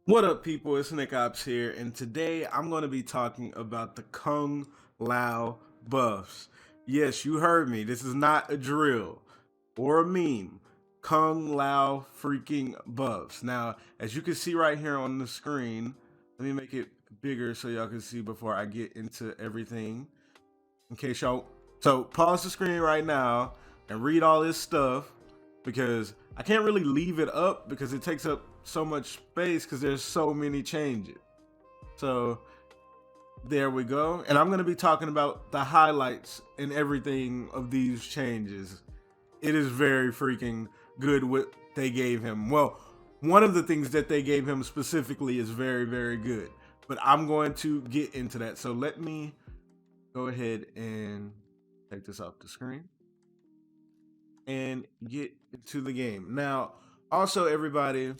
What up, people? It's Nickopz here, and today I'm going to be talking about the Kung Lao buffs. Yes, you heard me. This is not a drill or a meme. Kung Lao freaking buffs. Now, as you can see right here on the screen, let me make it bigger so y'all can see before I get into everything. In case y'all, so pause the screen right now and read all this stuff because I can't really leave it up because it takes up so much space because there's so many changes. So there we go. And I'm going to be talking about the highlights and everything of these changes. It is very freaking good what they gave him. Well, one of the things that they gave him specifically is very, very good. But I'm going to get into that. So let me go ahead and take this off the screen and get into the game. Now, also everybody,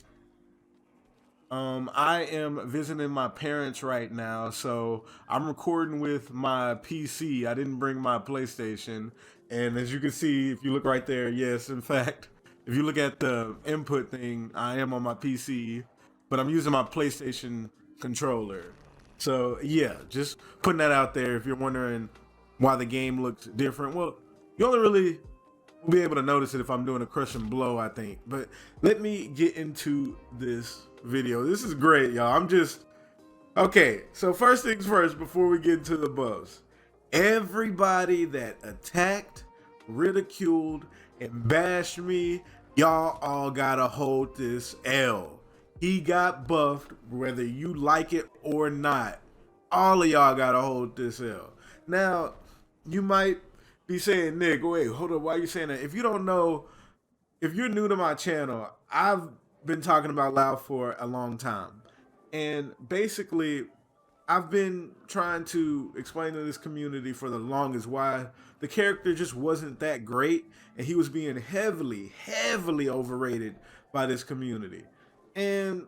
I am visiting my parents right now, so I'm recording with my PC. I didn't bring my PlayStation, and as you can see, if you look right there, yes, in fact, if you look at the input thing, I am on my PC, but I'm using my PlayStation controller. So yeah, just putting that out there. If you're wondering why the game looks different, well, you only really will be able to notice it if I'm doing a crush and blow, I think. But let me get into this video. This is great, y'all. I'm just okay. So first things first, before we get into the buffs, everybody that attacked, ridiculed, and bashed me, y'all all gotta hold this L. He got buffed, whether you like it or not. All of y'all gotta hold this L. Now, you might be saying, Nick, wait, hold up, why are you saying that? If you don't know, if you're new to my channel, I've been talking about LAO for a long time. And basically, I've been trying to explain to this community for the longest why the character just wasn't that great and he was being heavily, heavily overrated by this community. And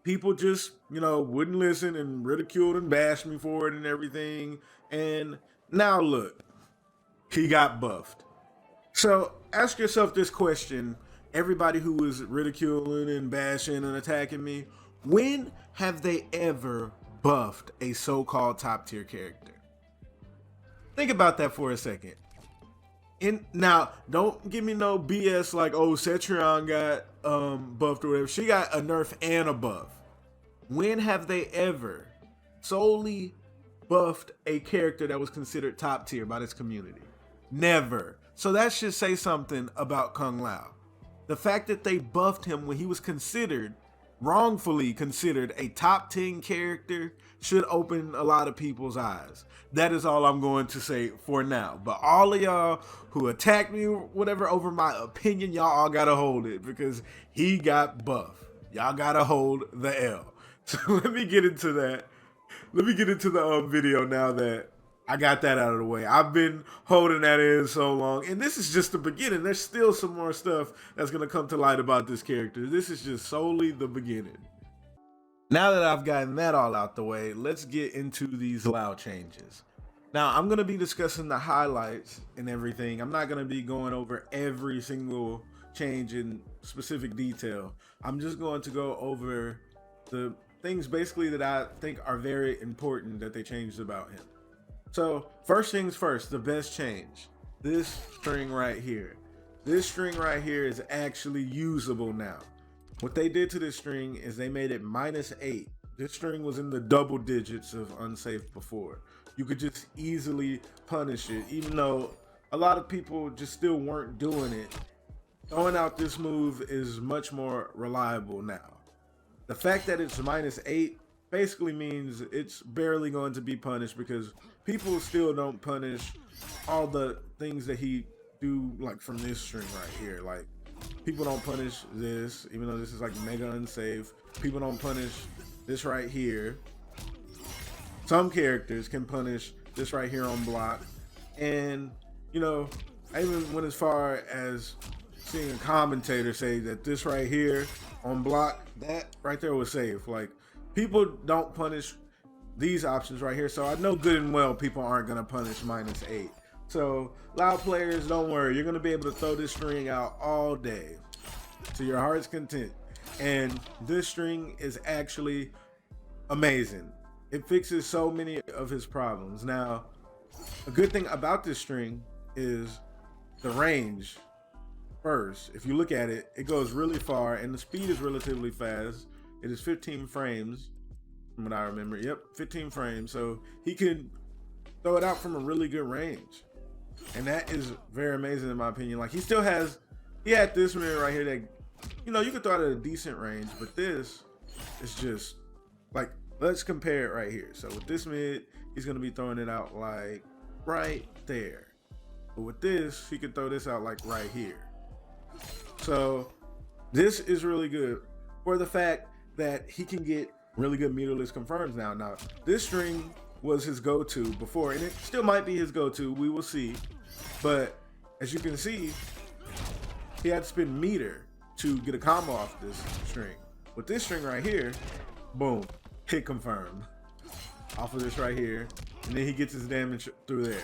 people just, wouldn't listen and ridiculed and bashed me for it and everything. And now look, he got buffed. So ask yourself this question, everybody who was ridiculing and bashing and attacking me, when have they ever buffed a so-called top tier character? Think about that for a second. And now, don't give me no BS like, oh, Cetrion got buffed or whatever. She got a nerf and a buff. When have they ever solely buffed a character that was considered top tier by this community? Never. So that should say something about Kung Lao. The fact that they buffed him when he was considered, wrongfully considered, a top 10 character should open a lot of people's eyes. That is all I'm going to say for now. But all of y'all who attacked me or whatever over my opinion, y'all all gotta hold it because he got buffed. Y'all gotta hold the L. So let me get into that. Let me get into the video now that I got that out of the way. I've been holding that in so long. And this is just the beginning. There's still some more stuff that's going to come to light about this character. This is just solely the beginning. Now that I've gotten that all out the way, let's get into these LAO changes. Now, I'm going to be discussing the highlights and everything. I'm not going to be going over every single change in specific detail. I'm just going to go over the things basically that I think are very important that they changed about him. So first things first, the best change, this string right here. This string right here is actually usable now. What they did to this string is they made it -8. This string was in the double digits of unsafe before. You could just easily punish it, even though a lot of people just still weren't doing it. Throwing out this move is much more reliable now. The fact that it's -8 basically means it's barely going to be punished because people still don't punish all the things that he do, like from this string right here. Like, people don't punish this, even though this is like mega unsafe. People don't punish this right here. Some characters can punish this right here on block. And, I even went as far as seeing a commentator say that this right here on block, that right there was safe. Like, people don't punish these options right here, so I know good and well people aren't gonna punish -8. So LAO players, don't worry, you're gonna be able to throw this string out all day to your heart's content. And this string is actually amazing. It fixes so many of his problems. Now, a good thing about this string is the range. First, if you look at it, it goes really far and the speed is relatively fast. It is 15 frames from what I remember. Yep, 15 frames. So he can throw it out from a really good range. And that is very amazing in my opinion. Like he had this mirror right here that, you know, you could throw it at a decent range, but this is just like, let's compare it right here. So with this mid, he's gonna be throwing it out like right there. But with this, he could throw this out like right here. So this is really good for the fact that he can get really good meterless confirms now. Now, this string was his go-to before, and it still might be his go-to, we will see. But as you can see, he had to spend meter to get a combo off this string. With this string right here, boom, hit confirmed off of this right here, and then he gets his damage through there.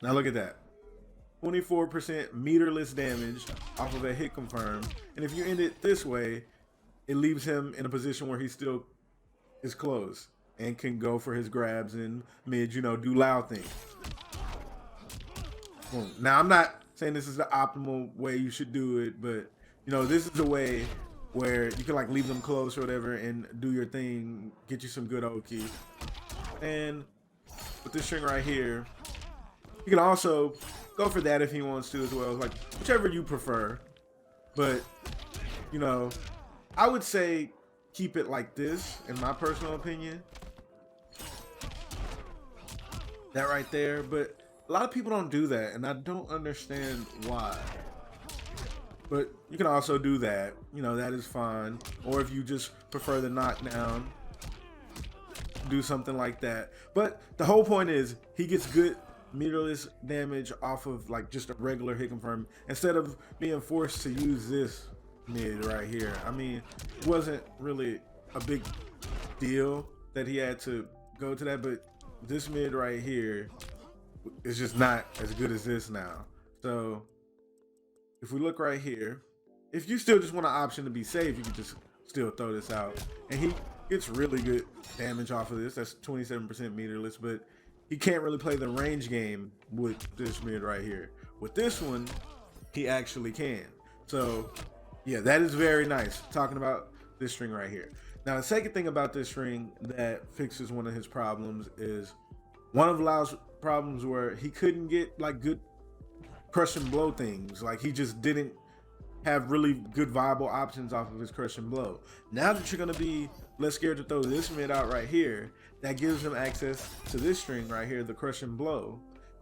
Now look at that. 24% meterless damage off of a hit confirm. And if you end it this way, it leaves him in a position where he still is close and can go for his grabs and mid, you know, do LAO things. Boom. Now, I'm not saying this is the optimal way you should do it, but, you know, this is a way where you can, like, leave them close or whatever and do your thing, get you some good Oki. And with this string right here, you can also go for that if he wants to as well, like whichever you prefer. But, you know, I would say keep it like this, in my personal opinion. That right there. But a lot of people don't do that, and I don't understand why. But you can also do that. You know, that is fine. Or if you just prefer the knockdown, do something like that. But the whole point is he gets good meterless damage off of like just a regular hit confirm instead of being forced to use this mid right here. I mean, it wasn't really a big deal that he had to go to that, but this mid right here is just not as good as this now. So if we look right here, if you still just want an option to be safe, you can just still throw this out, and he gets really good damage off of this. That's 27% meterless, but he can't really play the range game with this mid right here. With this one, he actually can. So yeah, that is very nice. Talking about this string right here. Now, the second thing about this string that fixes one of his problems is one of LAO's problems where he couldn't get like good crush and blow things. Like he just didn't have really good viable options off of his crush and blow. Now that you're gonna be less scared to throw this mid out right here, that gives him access to this string right here, the crush and blow.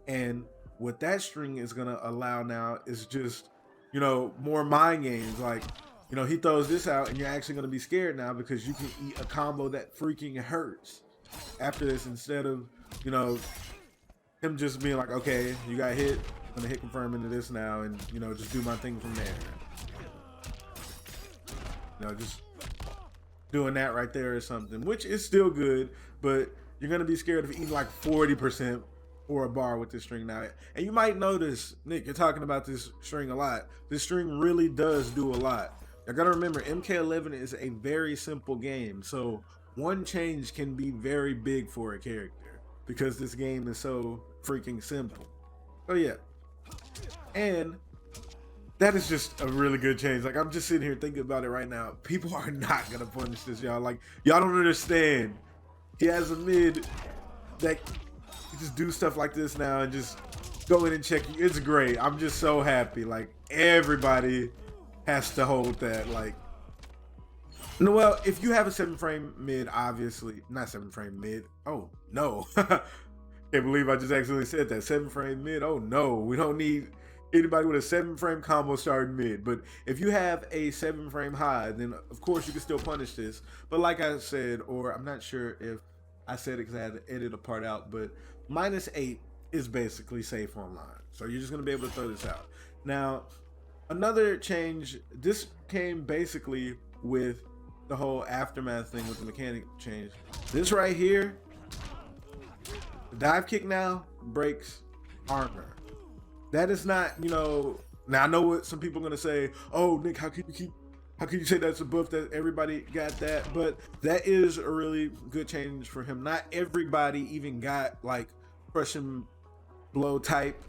And what that string is gonna allow now is just, you know, more mind games. Like, you know, he throws this out and you're actually gonna be scared now because you can eat a combo that freaking hurts after this, instead of, you know, him just being like, okay, you got hit, I'm gonna hit confirm into this now and, you know, just do my thing from there. You know, just doing that right there or something, which is still good, but you're gonna be scared of eating like 40% or a bar with this string now. And you might notice, Nick, you're talking about this string a lot. This string really does do a lot. I gotta remember, MK11 is a very simple game, so one change can be very big for a character because this game is so freaking simple. So yeah, and that is just a really good change. Like, I'm just sitting here thinking about it right now. People are not gonna punish this, y'all. Like, y'all don't understand. He has a mid that you just do stuff like this now and just go in and check you. It's great. I'm just so happy. Like, everybody has to hold that. Like, no, well, if you have a 7-frame mid, obviously not 7-frame mid. Oh no, can't believe I just actually said that. 7-frame mid. Oh no, we don't need anybody with a 7-frame combo starting mid. But if you have a 7-frame high, then of course you can still punish this. But like I said, or I'm not sure if I said it because I had to edit a part out, but -8 is basically safe online. So you're just gonna be able to throw this out. Now, another change, this came basically with the whole aftermath thing with the mechanic change. This right here, the dive kick now breaks armor. That is not, you know, Now I know what some people are gonna say. Oh, Nick, how can you say that's a buff that everybody got that? But that is a really good change for him. Not everybody even got like crushing blow type,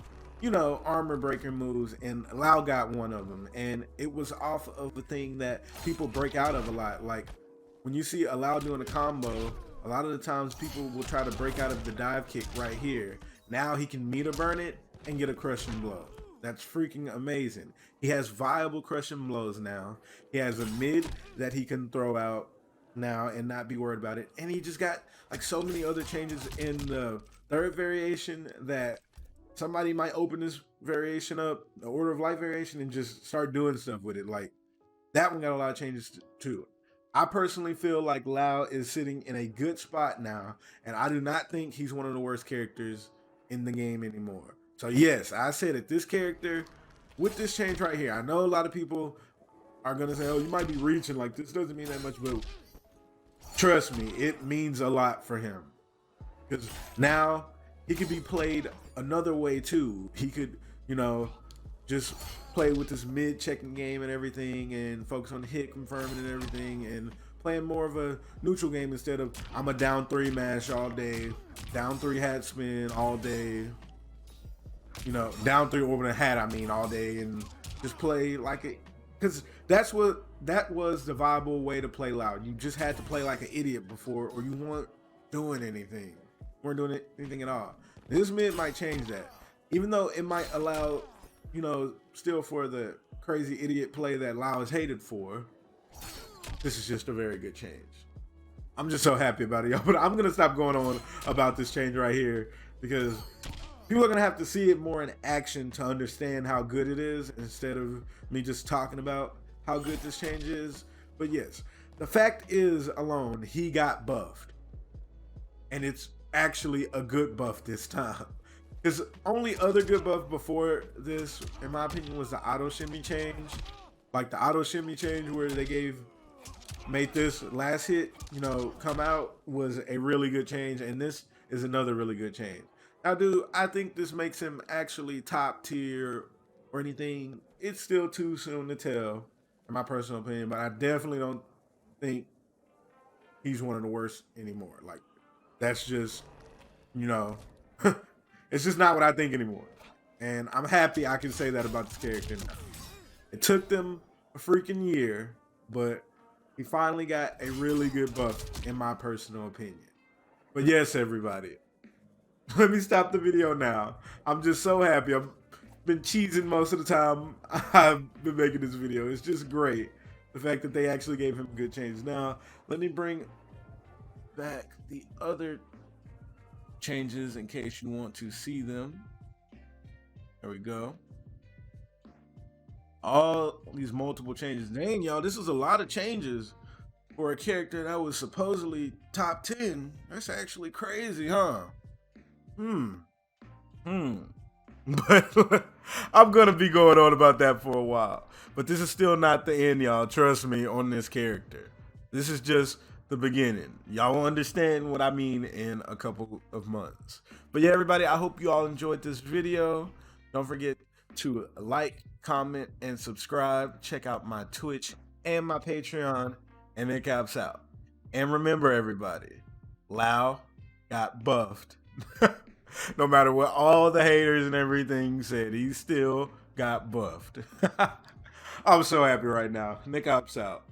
armor breaker moves, and LAO got one of them, and it was off of the thing that people break out of a lot. Like when you see a LAO doing a combo, a lot of the times people will try to break out of the dive kick right here. Now he can meter burn it and get a crushing blow. That's freaking amazing. He has viable crushing blows now. He has a mid that he can throw out now and not be worried about it. And he just got like so many other changes in the third variation that somebody might open this variation up, the Order of Light variation, and just start doing stuff with it. Like that one got a lot of changes too. I personally feel like LAO is sitting in a good spot now, and I do not think he's one of the worst characters in the game anymore. So yes, I said that this character, with this change right here, I know a lot of people are gonna say, oh, you might be reaching, like this doesn't mean that much, but trust me, it means a lot for him. Because now he could be played another way too. He could, just play with this mid checking game and everything and focus on hit confirming and everything and playing more of a neutral game instead of I'm a down 3 mash all day, down 3 hat spin all day, down 3 orbiting a hat, all day, and just play like it. Because that was the viable way to play LAO. You just had to play like an idiot before, or you weren't doing anything. Weren't doing anything at all. This mid might change that. Even though it might allow, still for the crazy idiot play that LAO is hated for, this is just a very good change. I'm just so happy about it, y'all. But I'm going to stop going on about this change right here because people are going to have to see it more in action to understand how good it is instead of me just talking about how good this change is. But yes, the fact is alone, he got buffed. And it's actually a good buff this time. His only other good buff before this, in my opinion, was the auto shimmy change. Like the auto shimmy change where they made this last hit, come out, was a really good change. And this is another really good change. Now, dude, I think this makes him actually top tier or anything. It's still too soon to tell, in my personal opinion, but I definitely don't think he's one of the worst anymore. Like, that's just, it's just not what I think anymore. And I'm happy I can say that about this character now. It took them a freaking year, but he finally got a really good buff, in my personal opinion. But yes, everybody, let me stop the video now. I'm just so happy. I've been cheesing most of the time I've been making this video. It's just great, the fact that they actually gave him good changes. Now, let me bring back the other changes in case you want to see them. There we go. All these multiple changes. Dang, y'all, this is a lot of changes for a character that was supposedly top 10. That's actually crazy, huh? But I'm gonna be going on about that for a while. But this is still not the end, y'all. Trust me on this character. This is just the beginning. Y'all will understand what I mean in a couple of months. But yeah, everybody, I hope you all enjoyed this video. Don't forget to like, comment, and subscribe. Check out my Twitch and my Patreon, and Nickopz out. And remember, everybody, LAO got buffed. No matter what all the haters and everything said, he still got buffed. I'm so happy right now. Nickopz out.